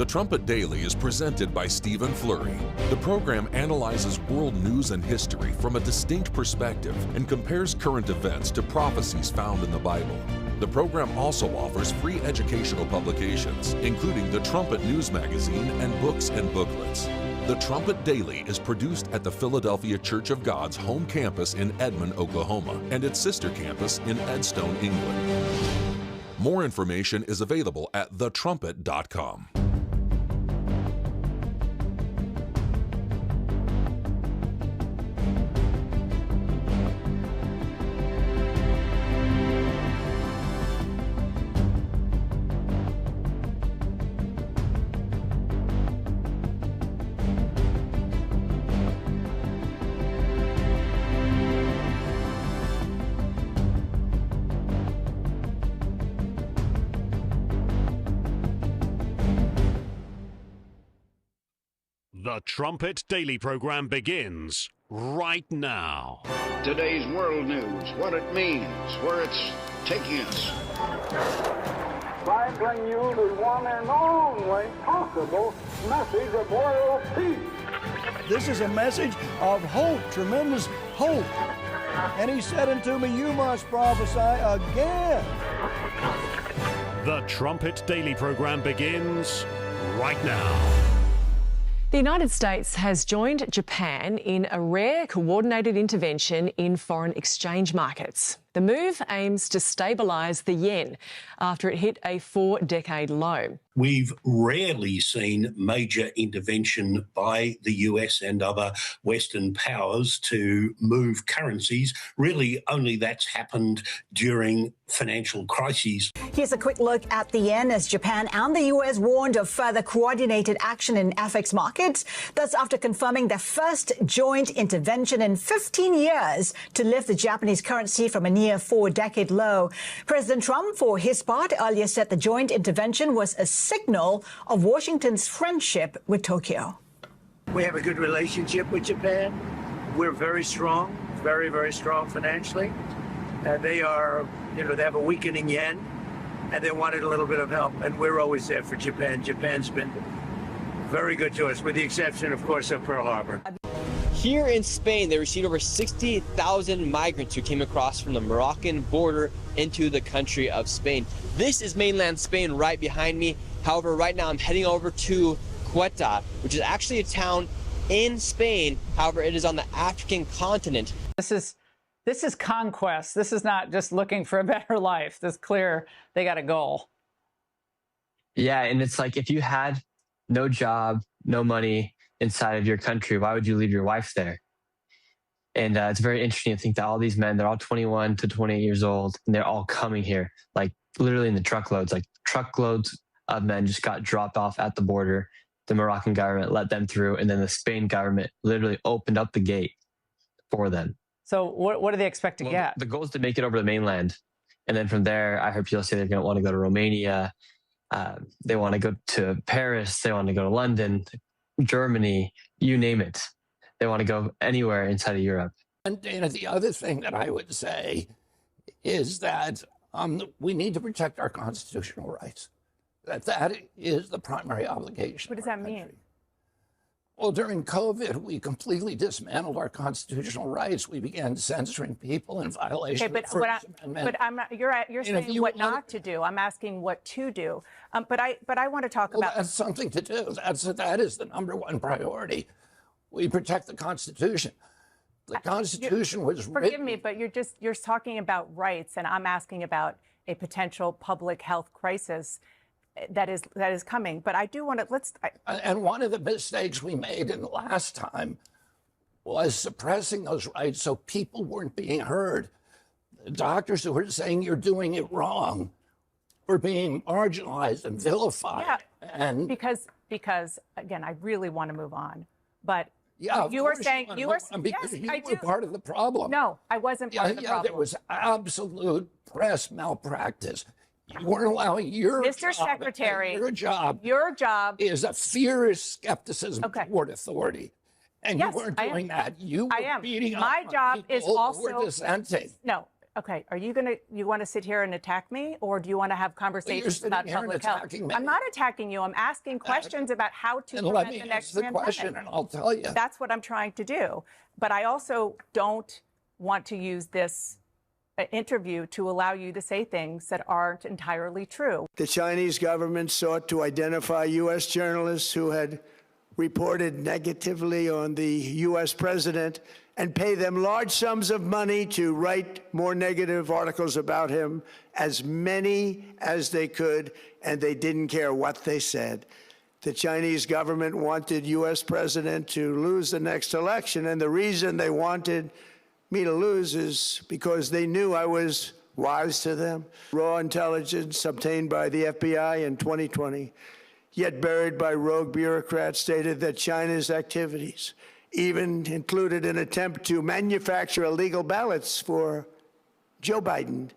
The Trumpet Daily is presented by Stephen Fleury. The program analyzes world news and history from a distinct perspective and compares current events to prophecies found in the Bible. The program also offers free educational publications, including the Trumpet News Magazine and books and booklets. The Trumpet Daily is produced at the Philadelphia Church of God's home campus in Edmond, Oklahoma, and its sister campus in Edstone, England. More information is available at thetrumpet.com. The Trumpet Daily program begins right now. Today's world news, what it means, where it's taking us. I bring you the one and only possible message of world peace. This is a message of hope, tremendous hope. And he said unto me, you must prophesy again. The Trumpet Daily program begins right now. The United States has joined Japan in a rare coordinated intervention in foreign exchange markets. The move aims to stabilise the yen after it hit a 4-decade low. We've rarely seen major intervention by the US and other Western powers to move currencies. Really, only that's happened during financial crises. Here's a quick look at the yen as Japan and the US warned of further coordinated action in FX markets. That's after confirming their first joint intervention in 15 years to lift the Japanese currency from a near 4-decade low. President Trump, for his part, earlier said the joint intervention was a signal of Washington's friendship with Tokyo. We have a good relationship with Japan. We're very strong, very, very strong financially. They are, they have a weakening yen, and they wanted a little bit of help. And we're always there for Japan. Japan's been very good to us, with the exception, of course, of Pearl Harbor. Here in Spain, they received over 60,000 migrants who came across from the Moroccan border into the country of Spain. This is mainland Spain right behind me. However, right now I'm heading over to Ceuta, which is actually a town in Spain. However, it is on the African continent. This is conquest. This is not just looking for a better life. It's clear they got a goal. Yeah, and it's like if you had no job, no money inside of your country, why would you leave your wife there? And it's very interesting to think that all these men, they're all 21 to 28 years old, and they're all coming here, like literally in the truckloads. Like truckloads of men just got dropped off at the border. The Moroccan government let them through, and then the Spain government literally opened up the gate for them. So what do they expect to get? The goal is to make it over the mainland. And then from there, I heard people say they're going to want to go to Romania. They want to go to Paris. They want to go to London, Germany, you name it. They want to go anywhere inside of Europe. And Dana, the other thing that I would say is that we need to protect our constitutional rights. That is the primary obligation. What does that mean? Well, during COVID, we completely dismantled our constitutional rights. We began censoring people in violation of the First Amendment. But I'm not, you're saying what not to do. I'm asking what to do. But I want to talk about. That's something to do. That is the number one priority. We protect the Constitution. The Constitution was written. Forgive me, but you're talking about rights, and I'm asking about a potential public health crisis that is coming. But I do want to And one of the mistakes we made in the last time was suppressing those rights so people weren't being heard. The doctors who were saying you're doing it wrong were being marginalized and vilified. Yeah, and because again, I really want to move on, but. Yeah, you were saying you were because yes, you I were do. part of the problem. No, I wasn't part of the problem. There was absolute press malpractice. You weren't allowing your Mr. Secretary, your job is a fierce skepticism toward authority. And yes, you weren't doing that. You were beating up My on job people is also who were dissenting. No, Okay, are you want to sit here and attack me, or do you want to have conversations about public health? I'm not attacking you. I'm asking questions about how to prevent the next pandemic. Question, and I'll tell you. That's what I'm trying to do. But I also don't want to use this interview to allow you to say things that aren't entirely true. The Chinese government sought to identify U.S. journalists who had reported negatively on the U.S. president and pay them large sums of money to write more negative articles about him, as many as they could, and they didn't care what they said. The Chinese government wanted U.S. president to lose the next election, and the reason they wanted me to lose is because they knew I was wise to them. Raw intelligence obtained by the FBI in 2020, yet buried by rogue bureaucrats, stated that China's activities even included an attempt to manufacture illegal ballots for Joe Biden.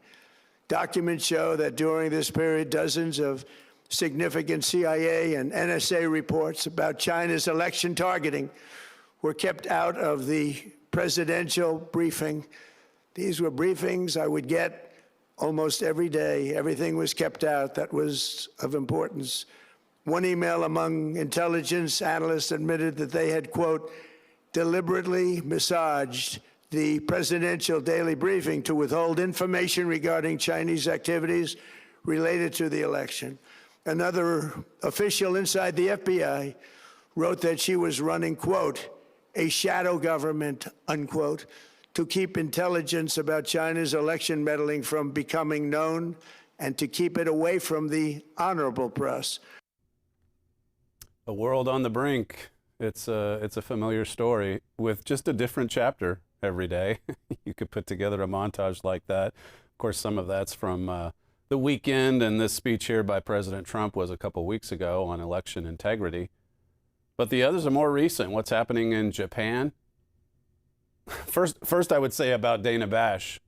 Documents show that during this period, dozens of significant CIA and NSA reports about China's election targeting were kept out of the presidential briefing. These were briefings I would get almost every day. Everything was kept out that was of importance. One email among intelligence analysts admitted that they had, quote, deliberately massaged the presidential daily briefing to withhold information regarding Chinese activities related to the election. Another official inside the FBI wrote that she was running, quote, a shadow government, unquote, to keep intelligence about China's election meddling from becoming known and to keep it away from the honorable press. A world on the brink. It's a familiar story with just a different chapter every day. You could put together a montage like that. Of course, some of that's from the weekend, and this speech here by President Trump was a couple weeks ago on election integrity. But the others are more recent. What's happening in Japan? First, I would say about Dana Bash.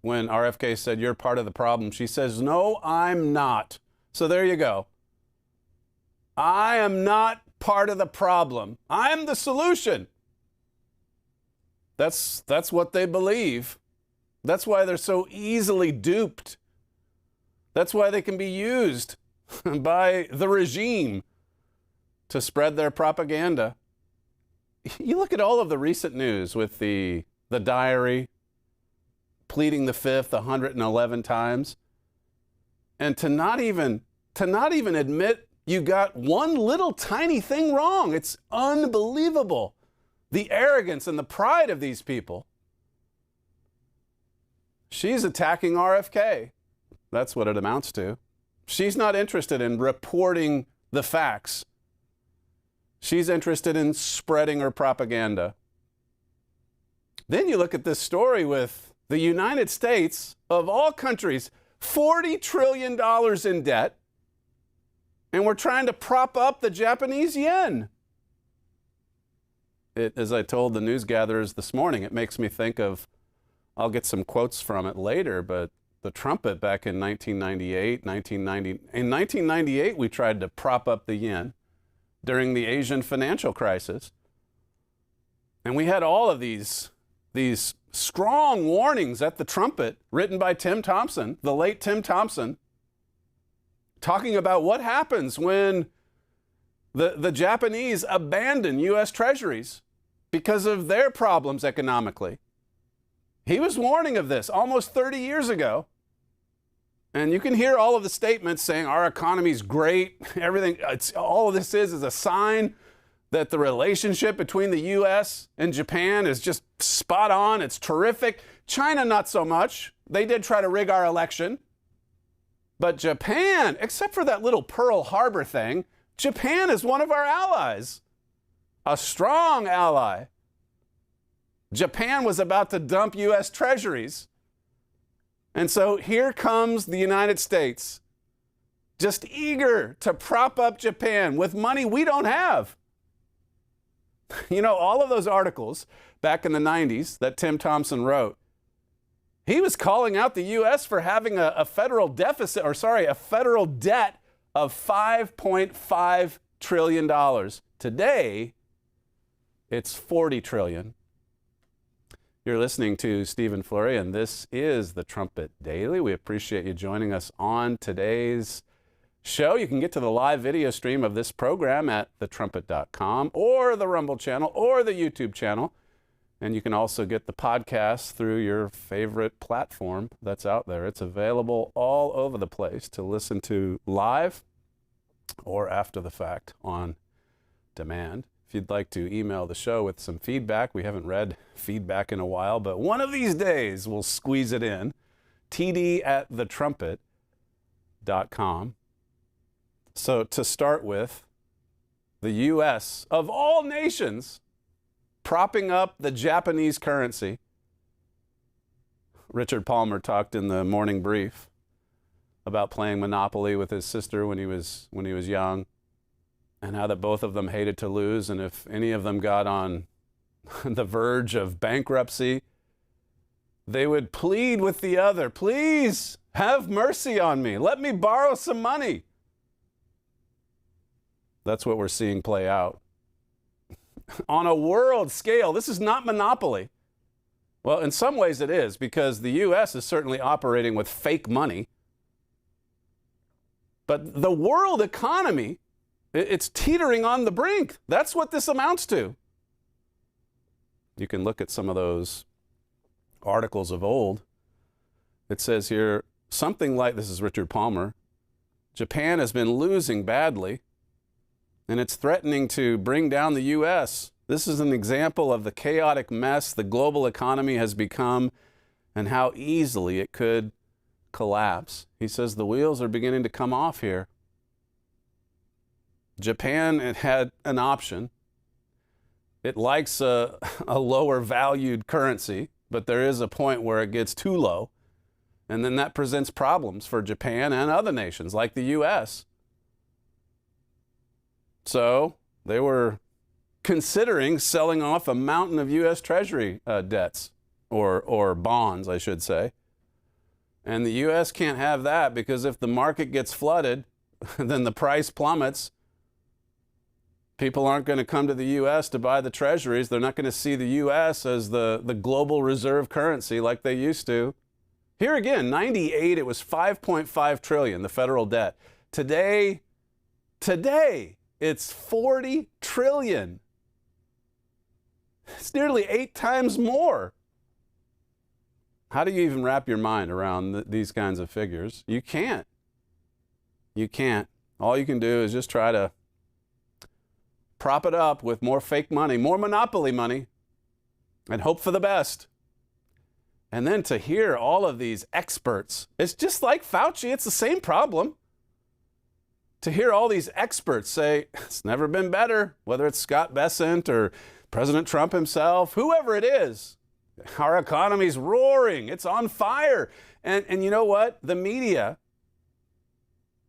When RFK said, you're part of the problem, she says, no, I'm not. So there you go. I am not part of the problem. I'm the solution. That's what they believe. That's why they're so easily duped. That's why they can be used by the regime to spread their propaganda. You look at all of the recent news with the diary, pleading the fifth 111 times, and to not even admit you got one little tiny thing wrong. It's unbelievable. The arrogance and the pride of these people. She's attacking RFK. That's what it amounts to. She's not interested in reporting the facts. She's interested in spreading her propaganda. Then you look at this story with the United States, of all countries, $40 trillion in debt, and we're trying to prop up the Japanese yen. As I told the news gatherers this morning, it makes me think of, I'll get some quotes from it later, but the Trumpet back in 1998, in 1998, we tried to prop up the yen during the Asian financial crisis. And we had all of these strong warnings at the Trumpet, written by Tim Thompson, the late Tim Thompson, talking about what happens when the Japanese abandon U.S. treasuries because of their problems economically. He was warning of this almost 30 years ago. And you can hear all of the statements saying our economy's great, everything. All of this is a sign that the relationship between the U.S. and Japan is just spot on. It's terrific. China, not so much. They did try to rig our election. But Japan, except for that little Pearl Harbor thing, Japan is one of our allies, a strong ally. Japan was about to dump U.S. treasuries. And so here comes the United States, just eager to prop up Japan with money we don't have. You know, all of those articles back in the 90s that Tim Thompson wrote, he was calling out the U.S. for having a federal deficit, a federal debt of $5.5 trillion. Today, it's $40 trillion. You're listening to Stephen Flurry, and this is the Trumpet Daily. We appreciate you joining us on today's show. You can get to the live video stream of this program at thetrumpet.com or the Rumble channel or the YouTube channel. And you can also get the podcast through your favorite platform that's out there. It's available all over the place to listen to live or after the fact on demand. If you'd like to email the show with some feedback, we haven't read feedback in a while, but one of these days we'll squeeze it in. td@thetrumpet.com. So to start with, the U.S., of all nations, propping up the Japanese currency. Richard Palmer talked in the morning brief about playing Monopoly with his sister when he was young, and how that both of them hated to lose, and if any of them got on the verge of bankruptcy, they would plead with the other, please have mercy on me, let me borrow some money. That's what we're seeing play out. On a world scale, this is not Monopoly. Well, in some ways it is, because the U.S. is certainly operating with fake money. But the world economy, it's teetering on the brink. That's what this amounts to. You can look at some of those articles of old. It says here, something like, this is Richard Palmer, Japan has been losing badly, and it's threatening to bring down the U.S. This is an example of the chaotic mess the global economy has become and how easily it could collapse. He says the wheels are beginning to come off here. Japan had an option. It likes a lower valued currency, but there is a point where it gets too low. And then that presents problems for Japan and other nations like the U.S. So they were considering selling off a mountain of U.S. Treasury debts, or bonds, I should say. And the U.S. can't have that, because if the market gets flooded, then the price plummets. People aren't going to come to the U.S. to buy the treasuries. They're not going to see the U.S. as the global reserve currency like they used to. Here again, 98, it was 5.5 trillion, the federal debt. Today, it's 40 trillion. It's nearly 8 times more. How do you even wrap your mind around these kinds of figures? You can't. You can't. All you can do is just try to prop it up with more fake money, more monopoly money, and hope for the best. And then to hear all of these experts, it's just like Fauci, it's the same problem. To hear all these experts say, it's never been better, whether it's Scott Bessent or President Trump himself, whoever it is, our economy's roaring, it's on fire. And you know what? The media,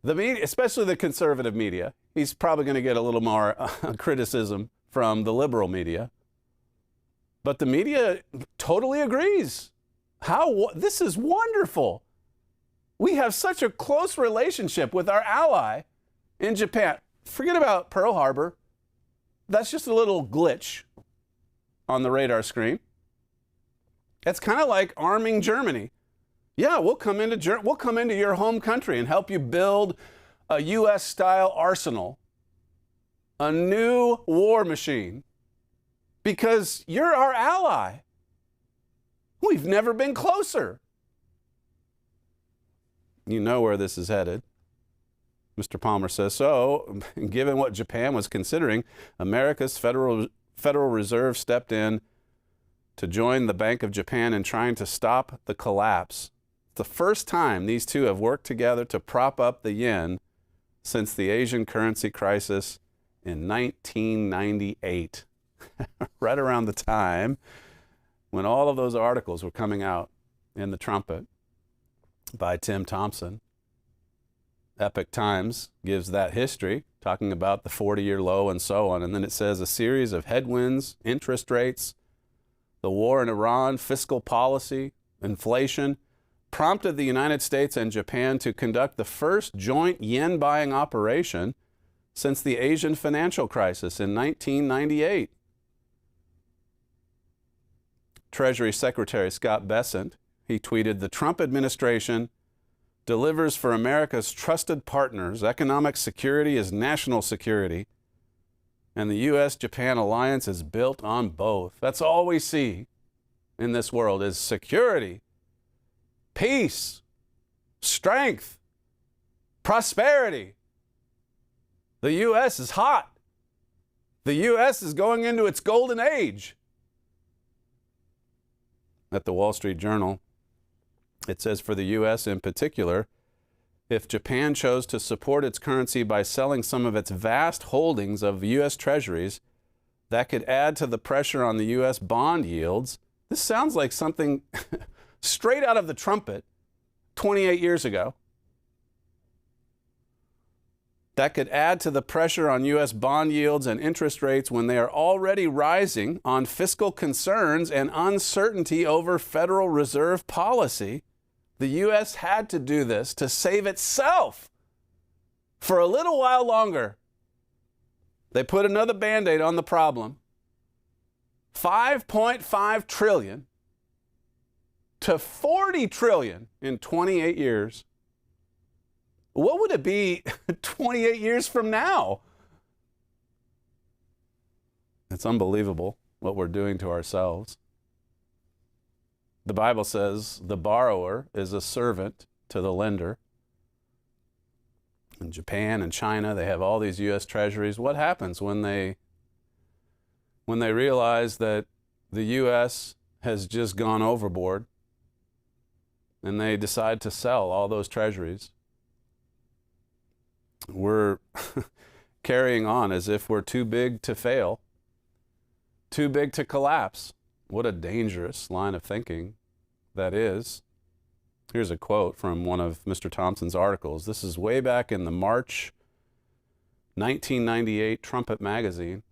especially the conservative media, he's probably going to get a little more criticism from the liberal media. But the media totally agrees. This is wonderful. We have such a close relationship with our ally in Japan. Forget about Pearl Harbor. That's just a little glitch on the radar screen. It's kind of like arming Germany. Yeah, we'll come into your home country and help you build a U.S.-style arsenal, a new war machine, because you're our ally. We've never been closer. You know where this is headed. Mr. Palmer says, so, given what Japan was considering, America's Federal Reserve stepped in to join the Bank of Japan in trying to stop the collapse. It's the first time these two have worked together to prop up the yen since the Asian currency crisis in 1998, right around the time when all of those articles were coming out in the Trumpet by Tim Thompson. Epoch Times gives that history, talking about the 40-year low and so on. And then it says a series of headwinds, interest rates, the war in Iran, fiscal policy, inflation, prompted the United States and Japan to conduct the first joint yen buying operation since the Asian financial crisis in 1998. Treasury Secretary Scott Bessent. He tweeted, "The Trump administration delivers for America's trusted partners. Economic security is national security, and the U.S.-Japan alliance is built on both." That's all we see in this world is security, peace, strength, prosperity. The U.S. is hot. The U.S. is going into its golden age. At the Wall Street Journal, it says for the U.S. in particular, if Japan chose to support its currency by selling some of its vast holdings of U.S. treasuries, that could add to the pressure on the U.S. bond yields. This sounds like something straight out of the Trumpet 28 years ago. That could add to the pressure on U.S. bond yields and interest rates when they are already rising on fiscal concerns and uncertainty over Federal Reserve policy. The U.S. had to do this to save itself for a little while longer. They put another Band-Aid on the problem. $5.5 trillion to $40 trillion in 28 years. What would it be 28 years from now? It's unbelievable what we're doing to ourselves. The Bible says the borrower is a servant to the lender. In Japan and China, they have all these U.S. treasuries. What happens when they realize that the U.S. has just gone overboard and they decide to sell all those treasuries? We're carrying on as if we're too big to fail, too big to collapse. What a dangerous line of thinking that is. Here's a quote from one of Mr. Thompson's articles. This is way back in the March 1998 Trumpet magazine.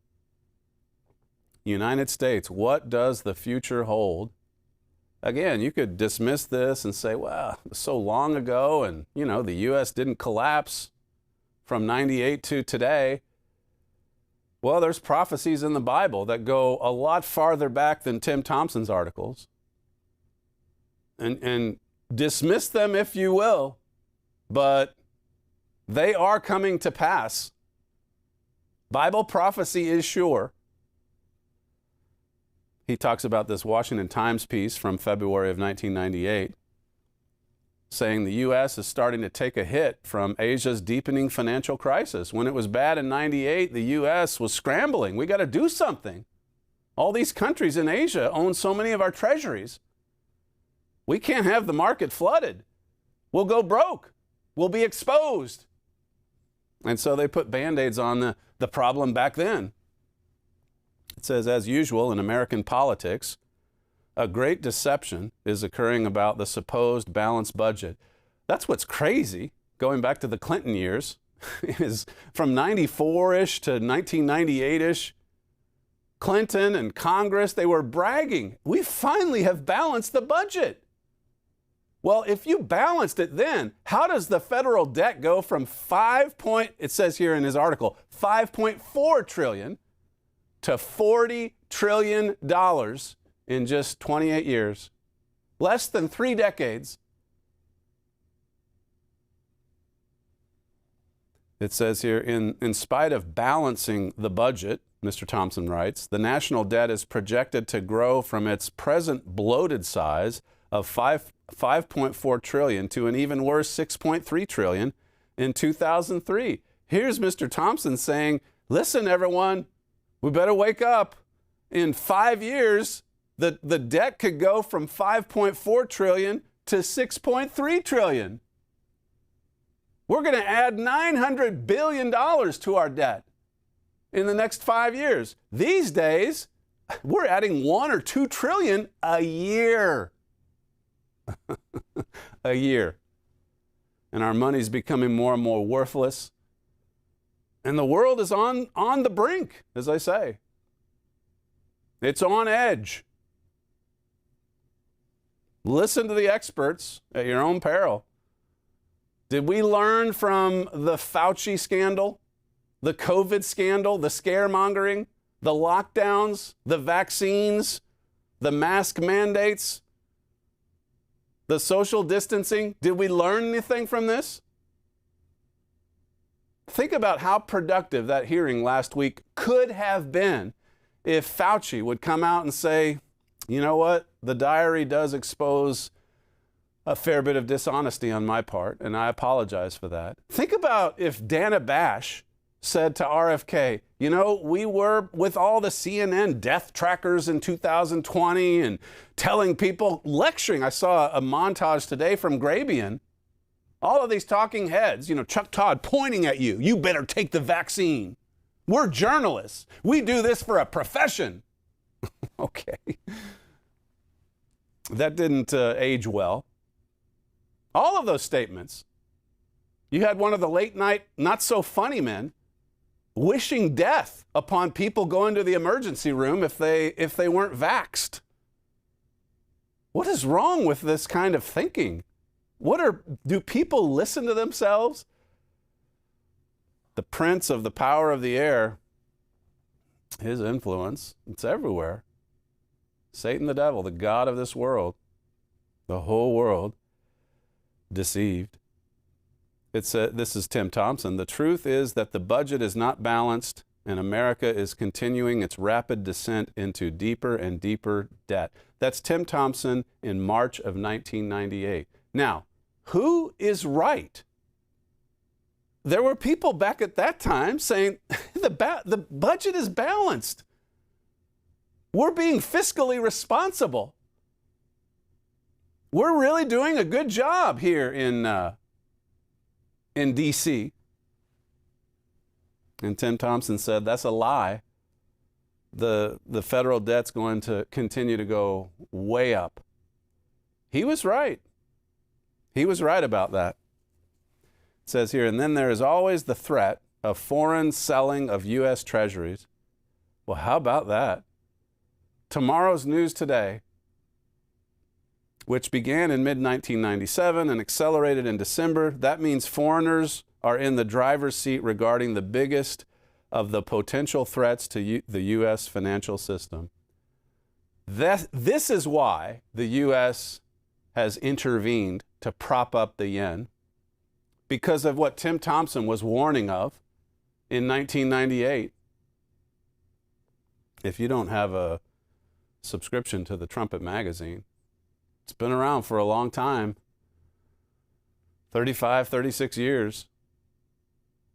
United States, what does the future hold? Again, you could dismiss this and say, well, it was so long ago and, the U.S. didn't collapse from 98 to today. Well, there's prophecies in the Bible that go a lot farther back than Tim Thompson's articles. And dismiss them if you will, but they are coming to pass. Bible prophecy is sure. He talks about this Washington Times piece from February of 1998, saying the U.S. is starting to take a hit from Asia's deepening financial crisis. When it was bad in 98, the U.S. was scrambling. We got to do something. All these countries in Asia own so many of our treasuries. We can't have the market flooded. We'll go broke. We'll be exposed. And so they put Band-Aids on the problem back then. It says, as usual in American politics, a great deception is occurring about the supposed balanced budget. That's what's crazy, going back to the Clinton years, is from 94-ish to 1998-ish, Clinton and Congress, they were bragging, we finally have balanced the budget. Well, if you balanced it then, how does the federal debt go from it says here in his article, $5.4 trillion to $40 trillion in just 28 years? Less than 3 decades. It says here, in spite of balancing the budget, Mr. Thompson writes, the national debt is projected to grow from its present bloated size of $5.4 trillion to an even worse $6.3 trillion in 2003. Here's Mr. Thompson saying, listen, everyone, we better wake up. In 5 years, the debt could go from $5.4 trillion to $6.3 trillion. We're going to add $900 billion to our debt in the next 5 years. These days, we're adding $1 or $2 trillion a year. A year. And our money's becoming more and more worthless. And the world is on the brink, as I say. It's on edge. Listen to the experts at your own peril. Did we learn from the Fauci scandal, the COVID scandal, the scaremongering, the lockdowns, the vaccines, the mask mandates, the social distancing. Did we learn anything from this? Think about how productive that hearing last week could have been if Fauci would come out and say, you know what, the diary does expose a fair bit of dishonesty on my part, and I apologize for that. Think about if Dana Bash said to RFK, you know, we were with all the CNN death trackers in 2020 and telling people, lecturing. I saw a montage today from Grabian. All of these talking heads, you know, Chuck Todd pointing at you. You better take the vaccine. We're journalists. We do this for a profession. Okay. That didn't age well. All of those statements. You had one of the late night, not so funny men wishing death upon people going to the emergency room if they weren't vaxxed. What is wrong with this kind of thinking? Do people listen to themselves? The prince of the power of the air, his influence, it's everywhere. Satan the devil, the god of this world, the whole world deceived. This is Tim Thompson. The truth is that the budget is not balanced and America is continuing its rapid descent into deeper and deeper debt. That's Tim Thompson in March of 1998. Now, who is right? There were people back at that time saying the budget is balanced. We're being fiscally responsible. We're really doing a good job here in D.C. And Tim Thompson said, that's a lie. The federal debt's going to continue to go way up. He was right. He was right about that. It says here, and then there is always the threat of foreign selling of U.S. treasuries. Well, how about that? Tomorrow's News Today, which began in mid-1997 and accelerated in December, that means foreigners are in the driver's seat regarding the biggest of the potential threats to the U.S. financial system. This is why the U.S. has intervened to prop up the yen, because of what Tim Thompson was warning of in 1998. If you don't have a subscription to the Trumpet magazine, it's been around for a long time, 35, 36 years.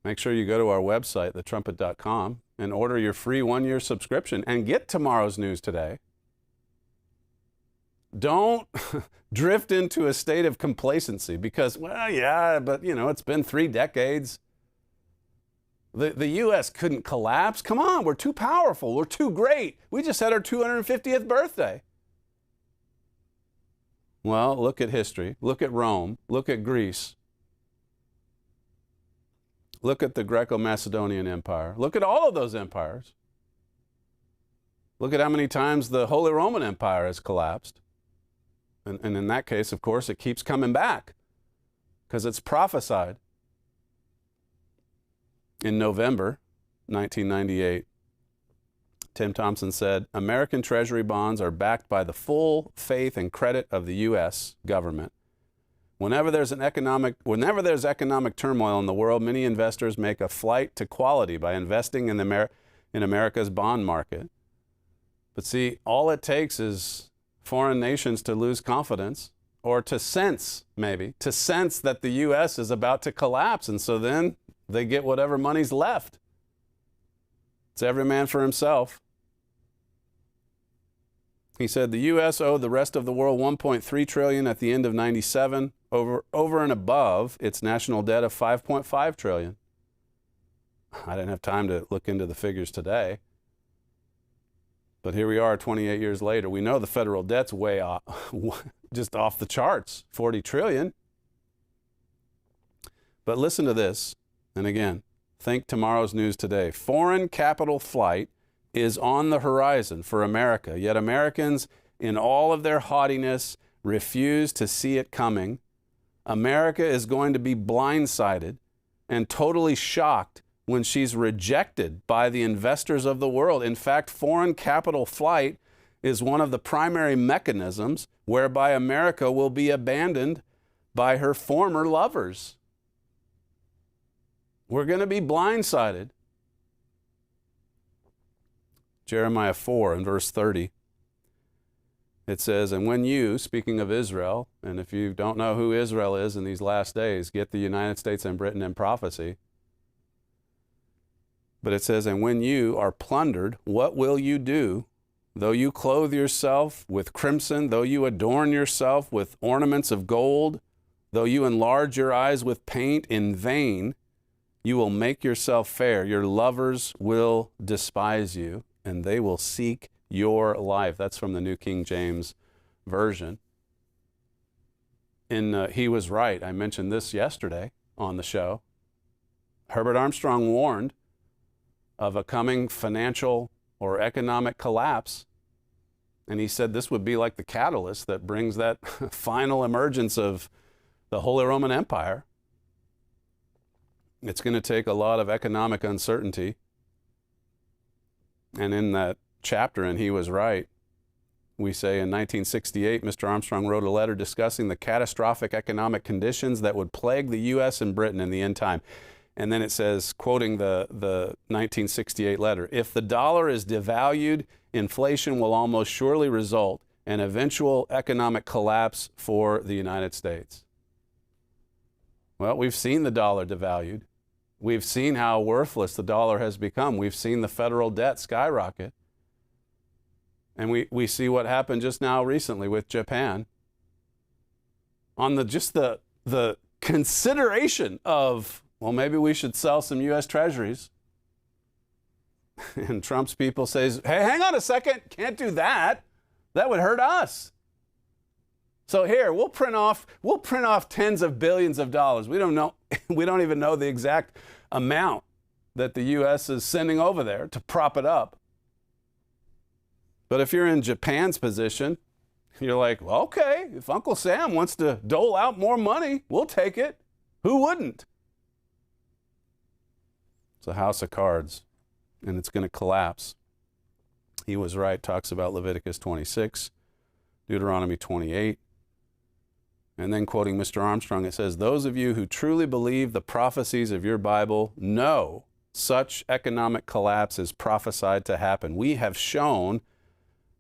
Make sure you go to our website, thetrumpet.com, and order your free 1-year subscription and get tomorrow's news today. Don't drift into a state of complacency because, well, yeah, but, you know, it's been 3 decades. The U.S. couldn't collapse. Come on, we're too powerful. We're too great. We just had our 250th birthday. Well, look at history. Look at Rome. Look at Greece. Look at the Greco-Macedonian Empire. Look at all of those empires. Look at how many times the Holy Roman Empire has collapsed. And in that case, of course, it keeps coming back because it's prophesied. In November 1998, Tim Thompson said, American Treasury bonds are backed by the full faith and credit of the U.S. government. Whenever there's economic turmoil in the world, many investors make a flight to quality by investing in America's bond market. But see, all it takes is foreign nations to lose confidence or to sense that the U.S. is about to collapse. And so then they get whatever money's left. It's every man for himself. He said the U.S. owed the rest of the world $1.3 trillion at the end of 97, over and above its national debt of $5.5 trillion. I didn't have time to look into the figures today. But here we are 28 years later. We know the federal debt's way off, just off the charts, $40 trillion. But listen to this. And again, think tomorrow's news today. Foreign capital flight is on the horizon for America, yet Americans, in all of their haughtiness, refuse to see it coming. America is going to be blindsided and totally shocked when she's rejected by the investors of the world. In fact, foreign capital flight is one of the primary mechanisms whereby America will be abandoned by her former lovers. We're going to be blindsided. Jeremiah 4 and verse 30. It says, and when you, speaking of Israel, and if you don't know who Israel is in these last days, get the United States and Britain in prophecy. But it says, and when you are plundered, what will you do? Though you clothe yourself with crimson, though you adorn yourself with ornaments of gold, though you enlarge your eyes with paint in vain, you will make yourself fair. Your lovers will despise you, and they will seek your life. That's from the New King James Version. He was right. I mentioned this yesterday on the show. Herbert Armstrong warned of a coming financial or economic collapse. And he said this would be like the catalyst that brings that final emergence of the Holy Roman Empire. It's going to take a lot of economic uncertainty. And in that chapter, and he was right, we say in 1968, Mr. Armstrong wrote a letter discussing the catastrophic economic conditions that would plague the U.S. and Britain in the end time. And then it says, quoting the 1968 letter, if the dollar is devalued, inflation will almost surely result in eventual economic collapse for the United States. Well, we've seen the dollar devalued. We've seen how worthless the dollar has become. We've seen the federal debt skyrocket. And we see what happened just now recently with Japan. On the consideration of, well, maybe we should sell some U.S. treasuries. And Trump's people says, hey, hang on a second, can't do that. That would hurt us. So here, we'll print off tens of billions of dollars. We don't even know the exact amount that the U.S. is sending over there to prop it up. But if you're in Japan's position, you're like, well, okay, if Uncle Sam wants to dole out more money, we'll take it. Who wouldn't? It's a house of cards, and it's going to collapse. He was right, talks about Leviticus 26, Deuteronomy 28. And then quoting Mr. Armstrong, it says, those of you who truly believe the prophecies of your Bible know such economic collapse is prophesied to happen. We have shown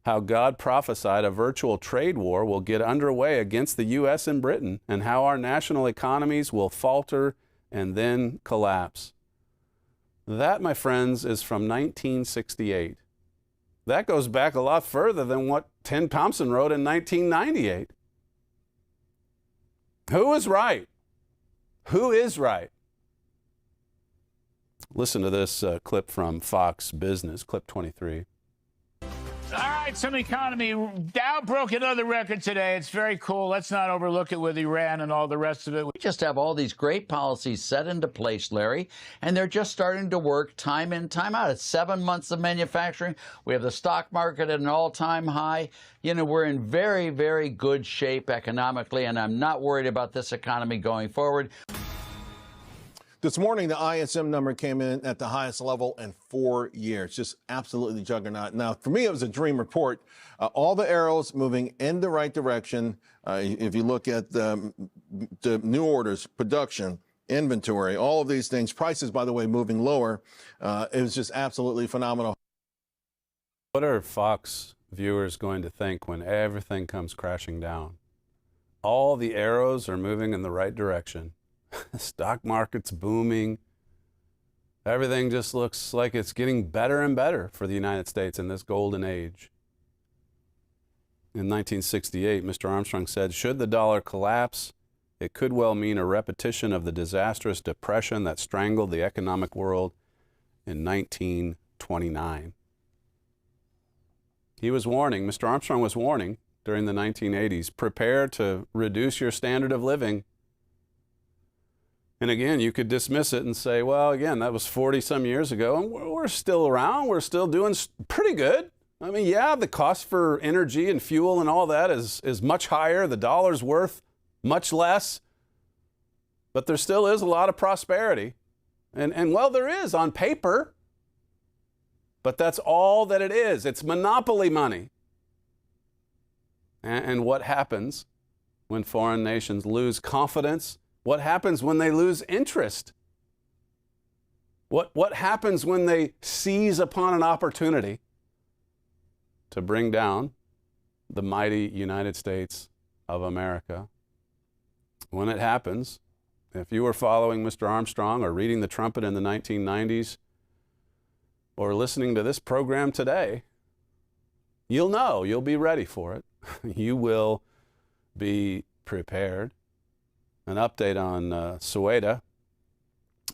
how God prophesied a virtual trade war will get underway against the U.S. and Britain, and how our national economies will falter and then collapse. That, my friends, is from 1968. That goes back a lot further than what Tim Thompson wrote in 1998. Who is right? Who is right? Listen to this clip from Fox Business, clip 23. All right, some economy. Dow broke another record today. It's very cool. Let's not overlook it with Iran and all the rest of it. We just have all these great policies set into place, Larry, and they're just starting to work time in, time out. It's 7 months of manufacturing. We have the stock market at an all-time high. You know, we're in very, very good shape economically, and I'm not worried about this economy going forward. This morning, the ISM number came in at the highest level in 4 years. Just absolutely juggernaut. Now, for me, it was a dream report. All the arrows moving in the right direction. If you look at the new orders, production, inventory, all of these things, prices, by the way, moving lower. It was just absolutely phenomenal. What are Fox viewers going to think when everything comes crashing down? All the arrows are moving in the right direction. The stock market's booming. Everything just looks like it's getting better and better for the United States in this golden age. In 1968, Mr. Armstrong said, should the dollar collapse, it could well mean a repetition of the disastrous depression that strangled the economic world in 1929. He was warning, Mr. Armstrong was warning during the 1980s, prepare to reduce your standard of living. And again, you could dismiss it and say, well, again, that was 40-some years ago, and we're still around. We're still doing pretty good. I mean, yeah, the cost for energy and fuel and all that is much higher. The dollar's worth much less. But there still is a lot of prosperity. And well, there is on paper. But that's all that it is. It's monopoly money. And what happens when foreign nations lose confidence? What happens when they lose interest? What happens when they seize upon an opportunity to bring down the mighty United States of America? When it happens, if you were following Mr. Armstrong or reading the Trumpet in the 1990s or listening to this program today, you'll know, you'll be ready for it. You will be prepared. An update on Ceuta.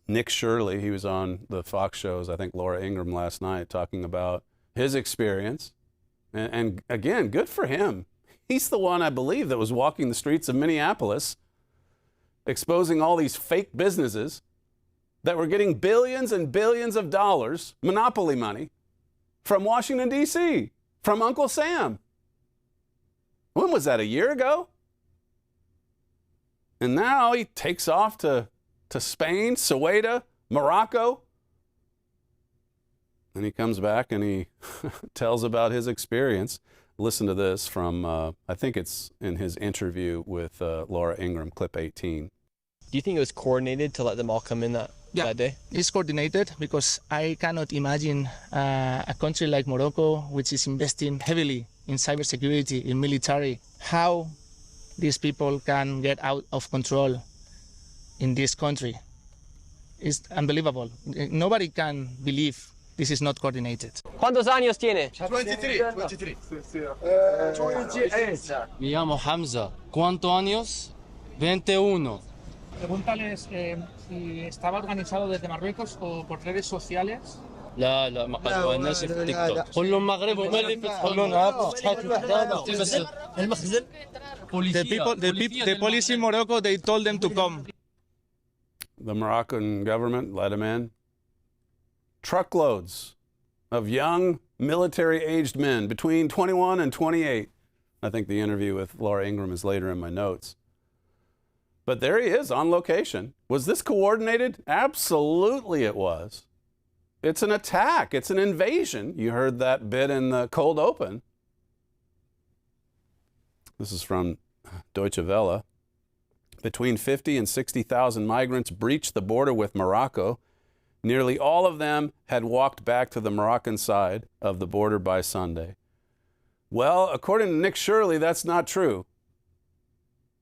Nick Shirley, he was on the Fox shows, I think Laura Ingraham last night, talking about his experience. And again, good for him. He's the one, I believe, that was walking the streets of Minneapolis, exposing all these fake businesses that were getting billions and billions of dollars, monopoly money, from Washington, D.C., from Uncle Sam. When was that, a year ago? And now he takes off to Spain, Ceuta, Morocco. And he comes back and he tells about his experience. Listen to this from, I think it's in his interview with Laura Ingraham, clip 18. Do you think it was coordinated to let them all come in that day? It's coordinated because I cannot imagine a country like Morocco, which is investing heavily in cybersecurity, in military, how these people can get out of control in this country. It's unbelievable. Nobody can believe this is not coordinated. ¿Cuántos años tiene? 23. Me llamo Hamza. ¿Cuántos años? 21. Pregúntales si estaba organizado desde Marruecos o por redes sociales. لا ما قالوا الناس في تيك توك كلهم مغرب وما اللي يقولون المخزن The police in Morocco, they told them to come. The Moroccan government let him in. Truckloads of young military-aged men between 21 and 28. I think the interview with Laura Ingraham is later in my notes. But there he is on location. Was this coordinated? Absolutely it was. It's an attack. It's an invasion. You heard that bit in the cold open. This is from Deutsche Welle. Between 50 and 60,000 migrants breached the border with Morocco. Nearly all of them had walked back to the Moroccan side of the border by Sunday. Well, according to Nick Shirley, that's not true.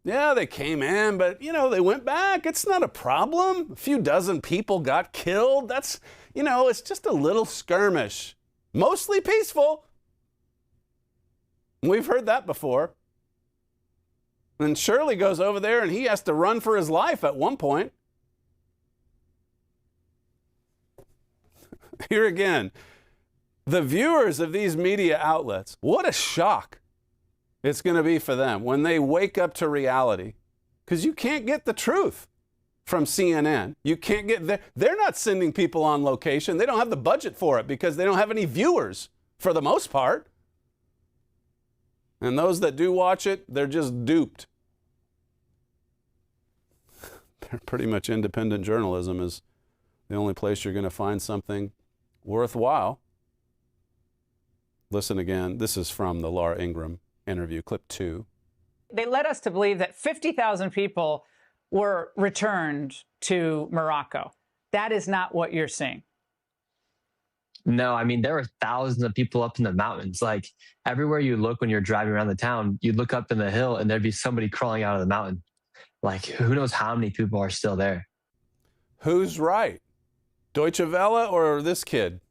Yeah, they came in, but, they went back. It's not a problem. A few dozen people got killed. That's, it's just a little skirmish. Mostly peaceful. We've heard that before. And Shirley goes over there and he has to run for his life at one point. Here again, the viewers of these media outlets, what a shock it's going to be for them when they wake up to reality. Because you can't get the truth from CNN. You can't get they're not sending people on location. They don't have the budget for it because they don't have any viewers for the most part. And those that do watch it, they're just duped. Pretty much independent journalism is the only place you're going to find something worthwhile. Listen again. This is from the Laura Ingraham interview, clip 2. They led us to believe that 50,000 people were returned to Morocco. That is not what you're seeing. No, I mean, there were thousands of people up in the mountains. Like everywhere you look when you're driving around the town, you'd look up in the hill and there'd be somebody crawling out of the mountain. Like, who knows how many people are still there? Who's right? Deutsche Welle or this kid?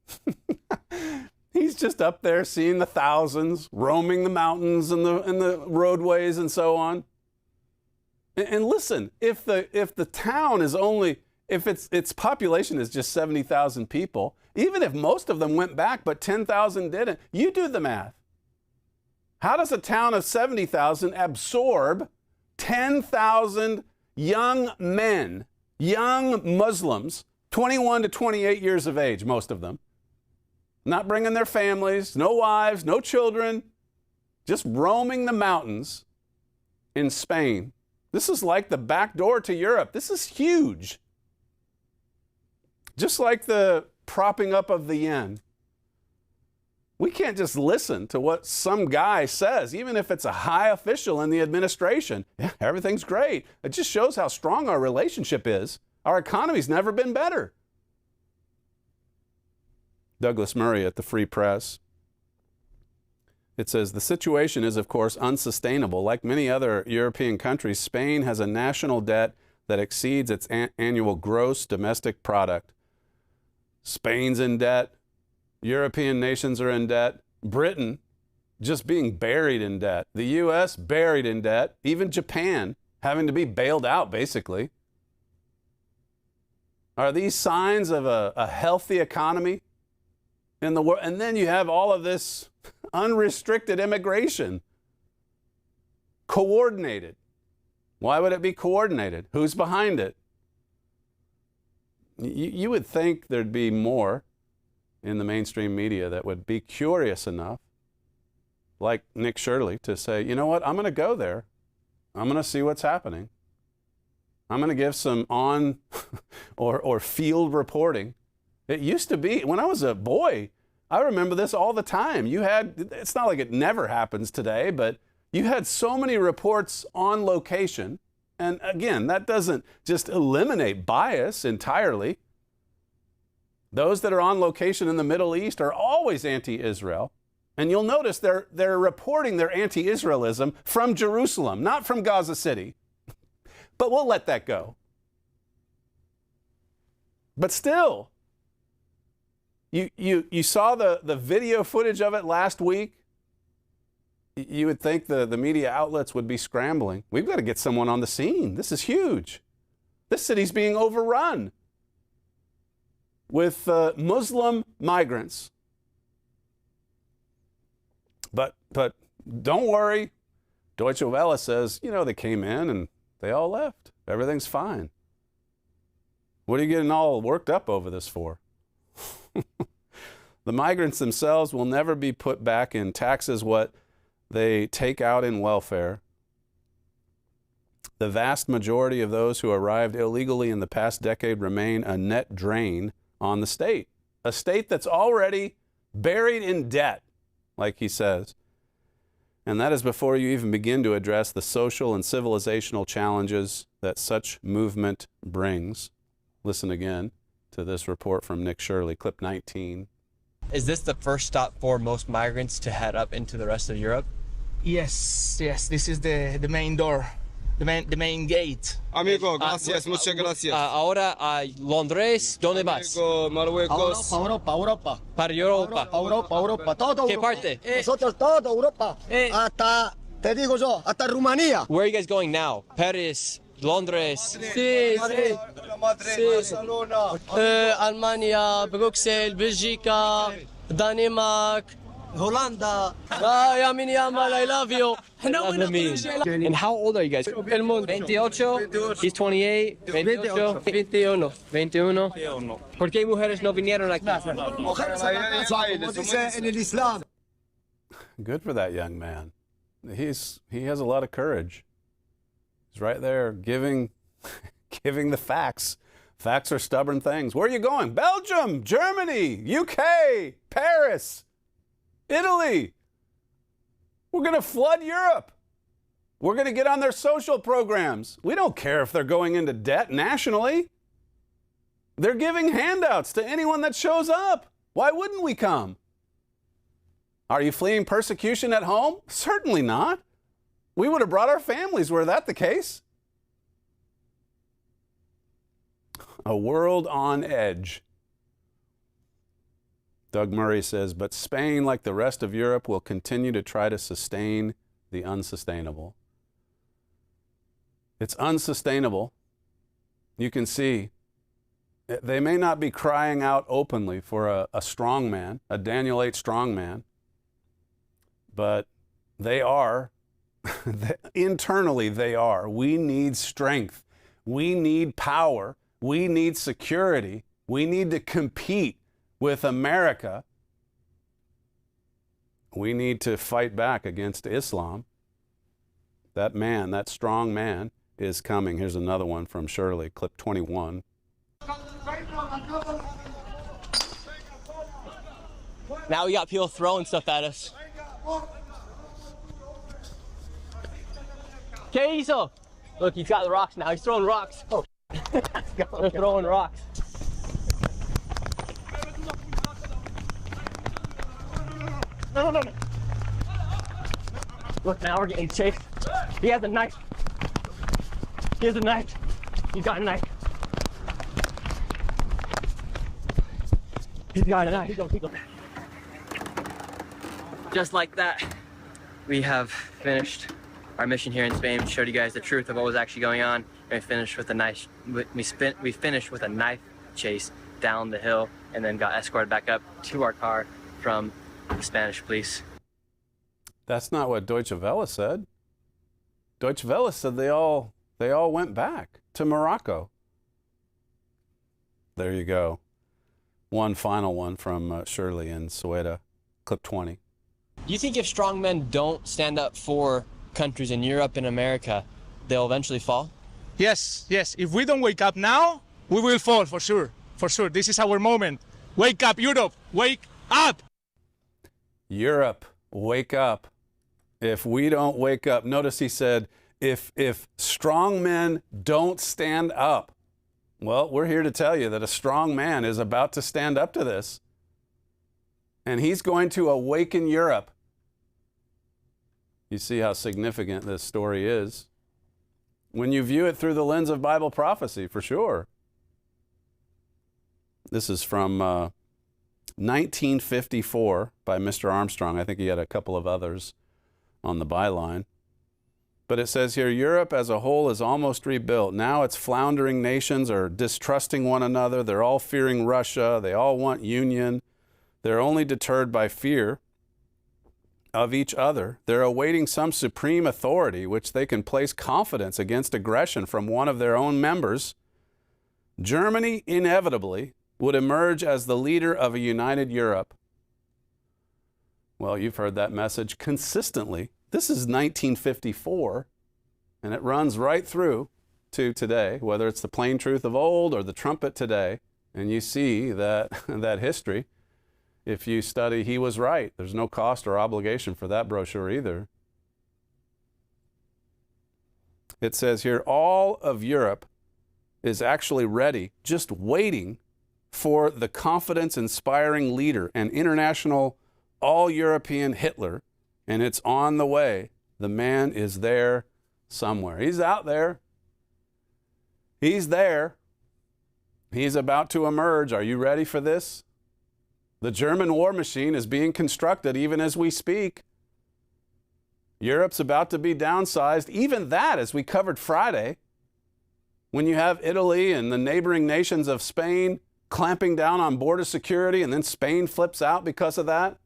He's just up there seeing the thousands, roaming the mountains and the roadways and so on. And listen, if the town is only, if its population is just 70,000 people, even if most of them went back but 10,000 didn't, you do the math. How does a town of 70,000 absorb 10,000 young men, young Muslims, 21 to 28 years of age, most of them, not bringing their families, no wives, no children, just roaming the mountains in Spain? This is like the back door to Europe. This is huge. Just like the propping up of the yen. We can't just listen to what some guy says, even if it's a high official in the administration. Yeah, everything's great. It just shows how strong our relationship is. Our economy's never been better. Douglas Murray at the Free Press. It says, the situation is, of course, unsustainable. Like many other European countries, Spain has a national debt that exceeds its annual gross domestic product. Spain's in debt. European nations are in debt. Britain just being buried in debt. The U.S. buried in debt. Even Japan having to be bailed out, basically. Are these signs of a healthy economy in the world? And then you have all of this unrestricted immigration. Coordinated. Why would it be coordinated? Who's behind it? You would think there'd be more in the mainstream media that would be curious enough, like Nick Shirley, to say, you know what, I'm going to go there. I'm going to see what's happening. I'm going to give some on or field reporting. It used to be, when I was a boy, I remember this all the time. It's not like it never happens today, but you had so many reports on location. And again, that doesn't just eliminate bias entirely. Those that are on location in the Middle East are always anti-Israel. And you'll notice they're reporting their anti-Israelism from Jerusalem, not from Gaza City. But we'll let that go. But still, you saw the video footage of it last week. You would think the media outlets would be scrambling. We've got to get someone on the scene. This is huge. This city's being overrun with Muslim migrants. But don't worry. Deutsche Welle says, they came in and they all left. Everything's fine. What are you getting all worked up over this for? The migrants themselves will never be put back in taxes what they take out in welfare. The vast majority of those who arrived illegally in the past decade remain a net drain on the state. A state that's already buried in debt, like he says. And that is before you even begin to address the social and civilizational challenges that such movement brings. Listen again to this report from Nick Shirley, clip 19. Is this the first stop for most migrants to head up into the rest of Europe? Yes, this is the main door, the main gate. Amigo, gracias, muchas gracias. Ahora a Londres, ¿dónde vas? Marruecos. Europa. Para Europa. Europa, todo ¿Qué Europa. parte? Nosotros todo Europa. Hasta, te digo yo, hasta Rumanía. Where are you guys going now? Paris, Londres. Sí. Alemania, Bruxelles, Bélgica, Danemark, Holanda. I love you. And how old are you guys? 28. He's 28. 21. ¿Por qué mujeres no vinieron aquí? Good for that young man. He has a lot of courage. He's right there giving the facts. Facts are stubborn things. Where are you going? Belgium, Germany, UK, Paris, Italy. We're going to flood Europe. We're going to get on their social programs. We don't care if they're going into debt nationally. They're giving handouts to anyone that shows up. Why wouldn't we come? Are you fleeing persecution at home? Certainly not. We would have brought our families were that the case. A world on edge. Doug Murray says, but Spain, like the rest of Europe, will continue to try to sustain the unsustainable. It's unsustainable. You can see they may not be crying out openly for a strong man, a Daniel 8 strong man, but they are, internally they are. We need strength. We need power. We need security. We need to compete with America. We need to fight back against Islam. That man, that strong man, is coming. Here's another one from Shirley, clip 21. Now we got people throwing stuff at us. ¿Qué hizo? Look, he's got the rocks now. He's throwing rocks. Oh, they're throwing rocks. No. Look, now we're getting chased. He has a knife. He's got a knife. He's got a knife. Just like that, we have finished our mission here in Spain. Showed you guys the truth of what was actually going on. And we finished with a knife. We finished with a knife chase down the hill, and then got escorted back up to our car from the Spanish police. That's not what Deutsche Welle said. Deutsche Welle said they all went back to Morocco. There you go. One final one from Shirley in Ceuta, clip 20. Do you think if strong men don't stand up for countries in Europe and America, they'll eventually fall? Yes. If we don't wake up now, we will fall for sure. For sure. This is our moment. Wake up, Europe. Wake up. Europe, wake up. If we don't wake up, notice he said, if strong men don't stand up. Well, we're here to tell you that a strong man is about to stand up to this. And he's going to awaken Europe. You see how significant this story is when you view it through the lens of Bible prophecy, for sure. This is from 1954 by Mr. Armstrong. I think he had a couple of others on the byline. But it says here, Europe as a whole is almost rebuilt. Now its floundering nations are distrusting one another. They're all fearing Russia. They all want union. They're only deterred by fear of each other. They're awaiting some supreme authority which they can place confidence against aggression from one of their own members. Germany inevitably would emerge as the leader of a united Europe. Well, you've heard that message consistently. This is 1954, and it runs right through to today, whether it's the plain truth of old or the trumpet today. And you see that history. If you study, he was right. There's no cost or obligation for that brochure either. It says here, all of Europe is actually ready, just waiting for the confidence-inspiring leader, an international, all-European Hitler, and it's on the way. The man is there somewhere. He's out there. He's there. He's about to emerge. Are you ready for this? The German war machine is being constructed even as we speak. Europe's about to be downsized. Even that, as we covered Friday, when you have Italy and the neighboring nations of Spain clamping down on border security, and then Spain flips out because of that.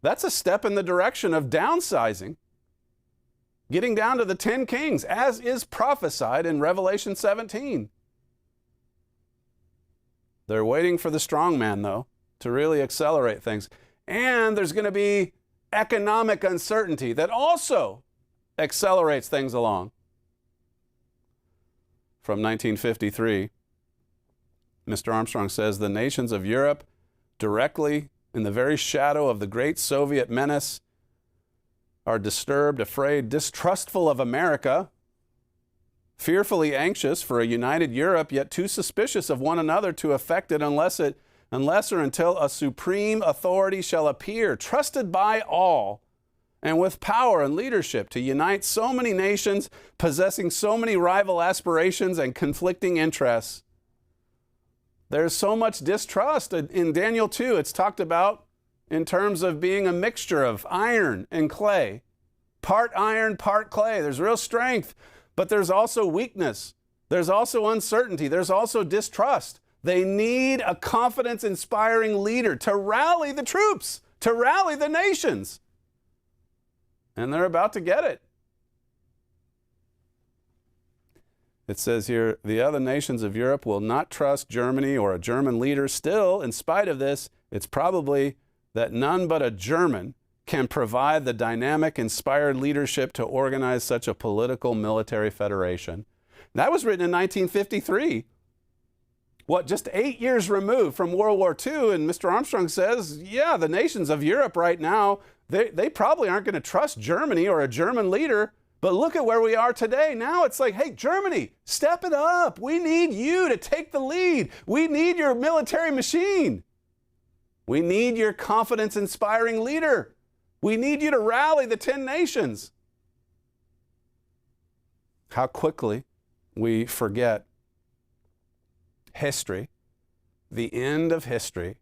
That's a step in the direction of downsizing, getting down to the 10 kings, as is prophesied in Revelation 17. They're waiting for the strong man, though, to really accelerate things. And there's going to be economic uncertainty that also accelerates things along. From 1953, Mr. Armstrong says, the nations of Europe, directly in the very shadow of the great Soviet menace, are disturbed, afraid, distrustful of America, fearfully anxious for a united Europe, yet too suspicious of one another to affect it unless or until a supreme authority shall appear, trusted by all, and with power and leadership to unite so many nations, possessing so many rival aspirations and conflicting interests. There's so much distrust. In Daniel 2, it's talked about in terms of being a mixture of iron and clay. Part iron, part clay. There's real strength, but there's also weakness. There's also uncertainty. There's also distrust. They need a confidence-inspiring leader to rally the troops, to rally the nations. And they're about to get it. It says here, the other nations of Europe will not trust Germany or a German leader. Still, in spite of this, it's probably that none but a German can provide the dynamic, inspired leadership to organize such a political military federation. That was written in 1953. What, just 8 years removed from World War II, and Mr. Armstrong says, yeah, the nations of Europe right now, they probably aren't going to trust Germany or a German leader, but look at where we are today. Now it's like, hey, Germany, step it up. We need you to take the lead. We need your military machine. We need your confidence-inspiring leader. We need you to rally the 10 nations. How quickly we forget history, the end of history,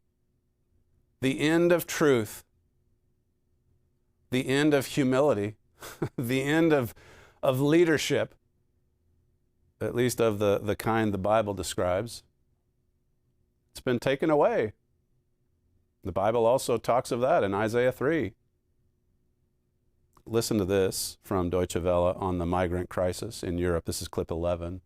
the end of truth, the end of humility, the end of leadership, at least of the kind the Bible describes. It's been taken away. The Bible also talks of that in Isaiah 3. Listen to this from Deutsche Welle on the migrant crisis in Europe. This is clip 11.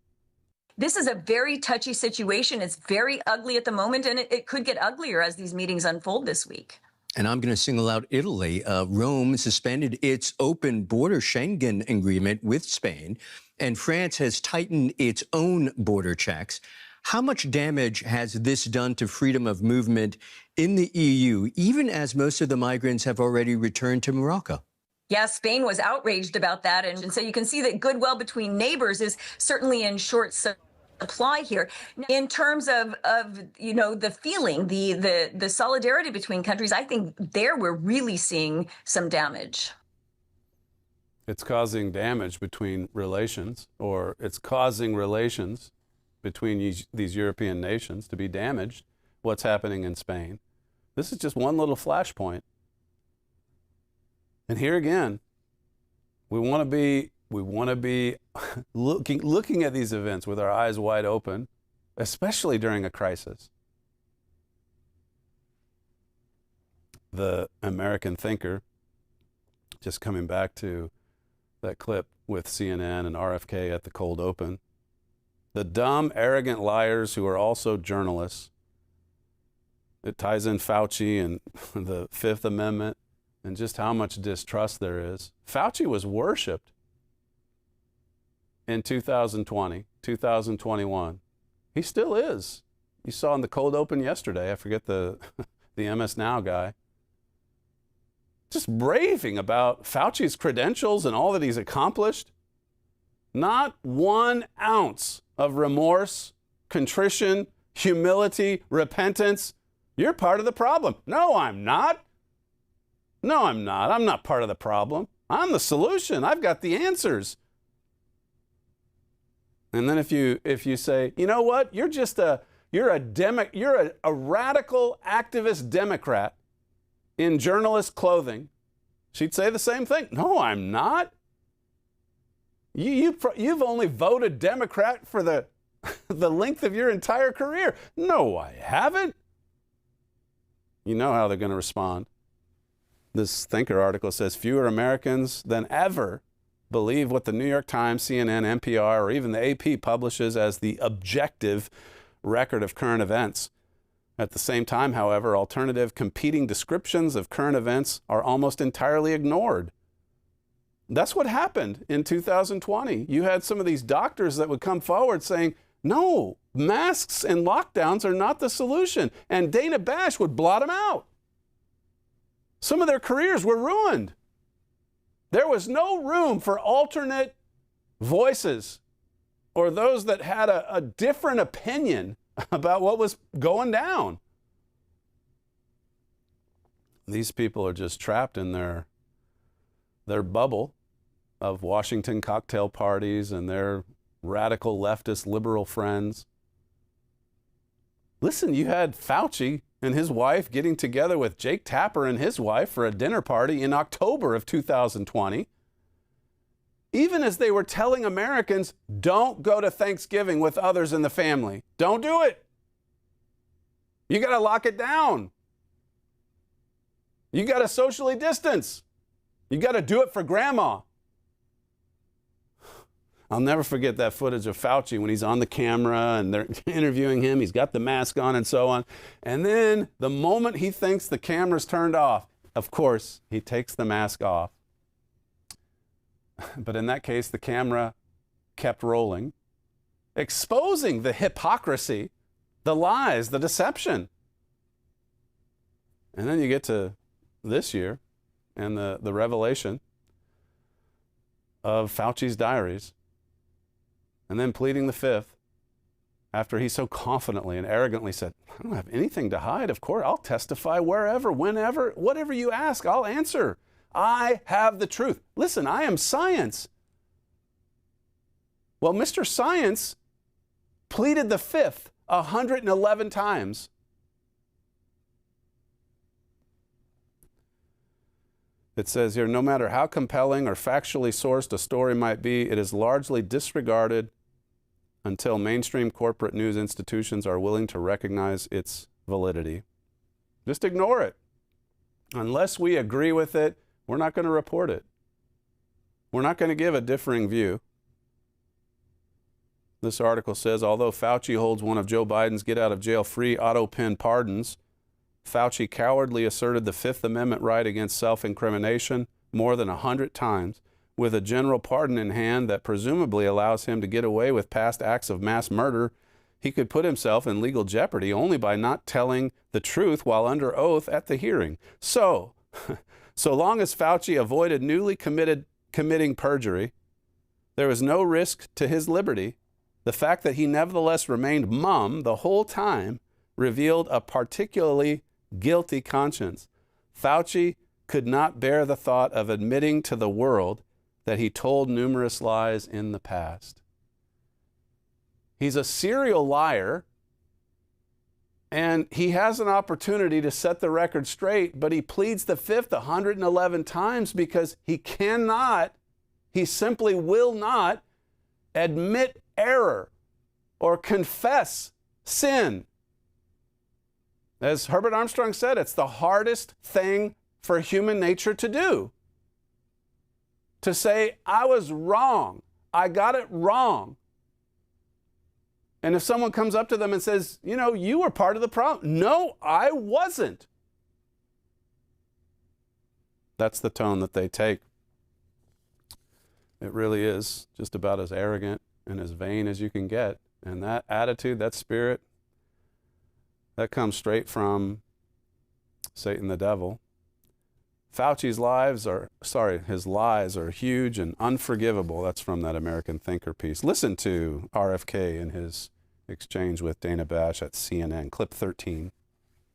This is a very touchy situation. It's very ugly at the moment, and it could get uglier as these meetings unfold this week. And I'm going to single out Italy. Rome suspended its open border Schengen agreement with Spain, and France has tightened its own border checks. How much damage has this done to freedom of movement in the EU, even as most of the migrants have already returned to Morocco? Yeah, Spain was outraged about that. And so you can see that goodwill between neighbors is certainly in short supply here. In terms of you know, the feeling, the solidarity between countries, I think there we're really seeing some damage. It's causing damage between relations, or it's causing relations between these European nations to be damaged. What's happening in Spain? This is just one little flashpoint. And here again, we want to be looking at these events with our eyes wide open, especially during a crisis. The American thinker, just coming back to that clip with CNN and RFK at the cold open, the dumb, arrogant liars who are also journalists. It ties in Fauci and the Fifth Amendment and just how much distrust there is. Fauci was worshipped in 2020, 2021. He still is. You saw in the cold open yesterday, I forget the MS Now guy, just raving about Fauci's credentials and all that he's accomplished. Not 1 ounce of remorse, contrition, humility, repentance. You're part of the problem. No, I'm not. No, I'm not. I'm not part of the problem. I'm the solution. I've got the answers. And then if you say, you know what, you're a radical activist Democrat in journalist clothing, she'd say the same thing. No, I'm not. You've only voted Democrat for the length of your entire career. No, I haven't. You know how they're going to respond. This Thinker article says fewer Americans than ever believe what the New York Times, CNN, NPR, or even the AP publishes as the objective record of current events. At the same time, however, alternative competing descriptions of current events are almost entirely ignored. That's what happened in 2020. You had some of these doctors that would come forward saying, no, masks and lockdowns are not the solution. And Dana Bash would blot them out. Some of their careers were ruined. There was no room for alternate voices or those that had a different opinion about what was going down. These people are just trapped in their bubble of Washington cocktail parties and their radical leftist liberal friends. Listen, you had Fauci and his wife getting together with Jake Tapper and his wife for a dinner party in October of 2020. Even as they were telling Americans, don't go to Thanksgiving with others in the family. Don't do it. You got to lock it down. You got to socially distance. You got to do it for grandma. I'll never forget that footage of Fauci when he's on the camera and they're interviewing him. He's got the mask on and so on. And then the moment he thinks the camera's turned off, of course, he takes the mask off. But in that case, the camera kept rolling, exposing the hypocrisy the lies, the deception. And then you get to this year and the revelation of Fauci's diaries, and then pleading the fifth after he so confidently and arrogantly said, I don't have anything to hide. Of course, I'll testify wherever, whenever, whatever you ask, I'll answer. I have the truth. Listen, I am science. Well, Mr. Science pleaded the fifth 111 times. It says here, no matter how compelling or factually sourced a story might be, it is largely disregarded until mainstream corporate news institutions are willing to recognize its validity. Just ignore it. Unless we agree with it, we're not going to report it. We're not going to give a differing view. This article says, although Fauci holds one of Joe Biden's get-out-of-jail-free auto-pen pardons, Fauci cowardly asserted the Fifth Amendment right against self-incrimination more than 100 times, with a general pardon in hand that presumably allows him to get away with past acts of mass murder. He could put himself in legal jeopardy only by not telling the truth while under oath at the hearing. So long as Fauci avoided newly committing perjury, there was no risk to his liberty. The fact that he nevertheless remained mum the whole time revealed a particularly guilty conscience. Fauci could not bear the thought of admitting to the world that he told numerous lies in the past. He's a serial liar, and he has an opportunity to set the record straight, but he pleads the fifth 111 times because he simply will not admit error or confess sin. As Herbert Armstrong said, it's the hardest thing for human nature to do. To say, I was wrong. I got it wrong. And if someone comes up to them and says, you were part of the problem. No, I wasn't. That's the tone that they take. It really is just about as arrogant and as vain as you can get. And that attitude, that spirit, that comes straight from Satan the devil. Fauci's his lies are huge and unforgivable. That's from that American Thinker piece. Listen to RFK in his exchange with Dana Bash at CNN, clip 13.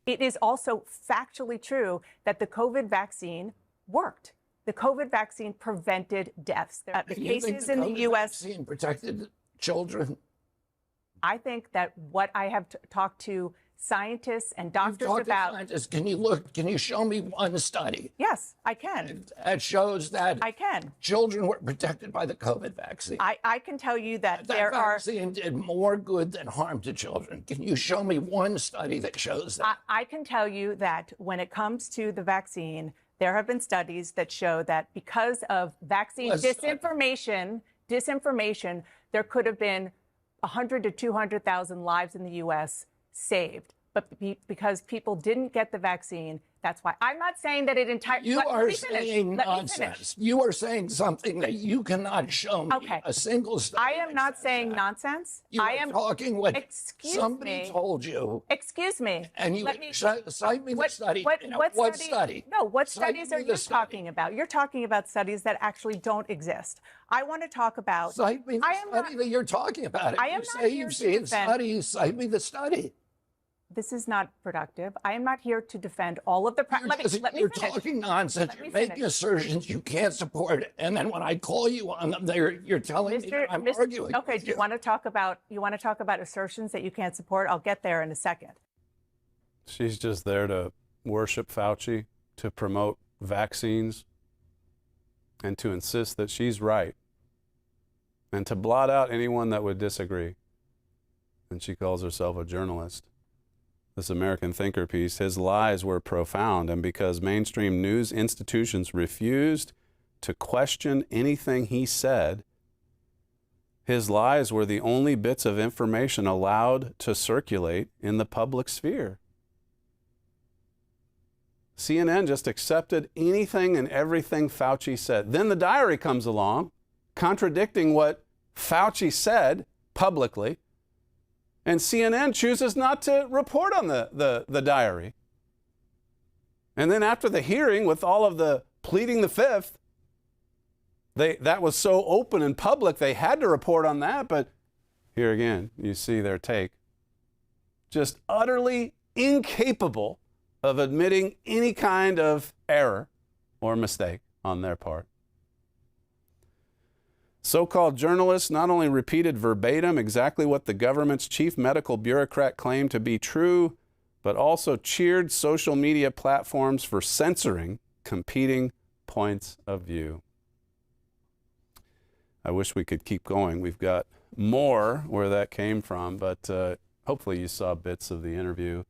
It is also factually true that the COVID vaccine worked. The COVID vaccine prevented deaths. The cases in the U.S. vaccine protected children. I think that what I have talked to scientists and doctors about. Scientists. Can you show me one study? Yes, I can. That shows that I can. Children were protected by the COVID vaccine. I can tell you that there vaccine did more good than harm to children. Can you show me one study that shows that? I can tell you that when it comes to the vaccine, there have been studies that show that because of vaccine disinformation, there could have been 100 to 200,000 lives in the U.S. saved. But because people didn't get the vaccine, that's why. I'm not saying that it entirely. You are saying nonsense. You are saying something that you cannot show me a single study. I am not saying nonsense. I am talking what somebody told you. Excuse me. And you cite me the study. What study? No, what studies are you talking about? You're talking about studies that actually don't exist. I want to talk about. Cite me the study that you're talking about. I am you say you've seen studies. Cite me the study. This is not productive. I am not here to defend all of the. Let me You're finish. talking nonsense. You're making assertions you can't support, and then when I call you on them, you're telling me that I'm arguing. Okay. Do you want to talk about assertions that you can't support? I'll get there in a second. She's just there to worship Fauci, to promote vaccines, and to insist that she's right, and to blot out anyone that would disagree. And she calls herself a journalist. This American Thinker piece, his lies were profound, and because mainstream news institutions refused to question anything he said, his lies were the only bits of information allowed to circulate in the public sphere. CNN just accepted anything and everything Fauci said. Then the diary comes along, contradicting what Fauci said publicly. And CNN chooses not to report on the diary. And then after the hearing with all of the pleading the fifth, that was so open and public, they had to report on that. But here again, you see their take. Just utterly incapable of admitting any kind of error or mistake on their part. So-called journalists not only repeated verbatim exactly what the government's chief medical bureaucrat claimed to be true, but also cheered social media platforms for censoring competing points of view. I wish we could keep going. We've got more where that came from, but hopefully you saw bits of the interview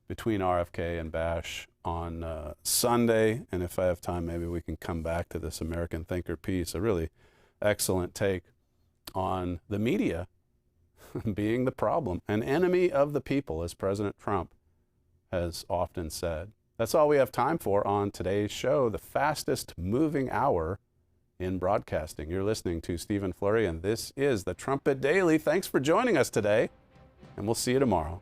between RFK and Bash on Sunday. And if I have time, maybe we can come back to this American Thinker piece. A really excellent take on the media being the problem, an enemy of the people, as President Trump has often said. That's all we have time for on today's show, the fastest moving hour in broadcasting. You're listening to Stephen Flurry, and this is the Trumpet Daily. Thanks for joining us today, and we'll see you tomorrow.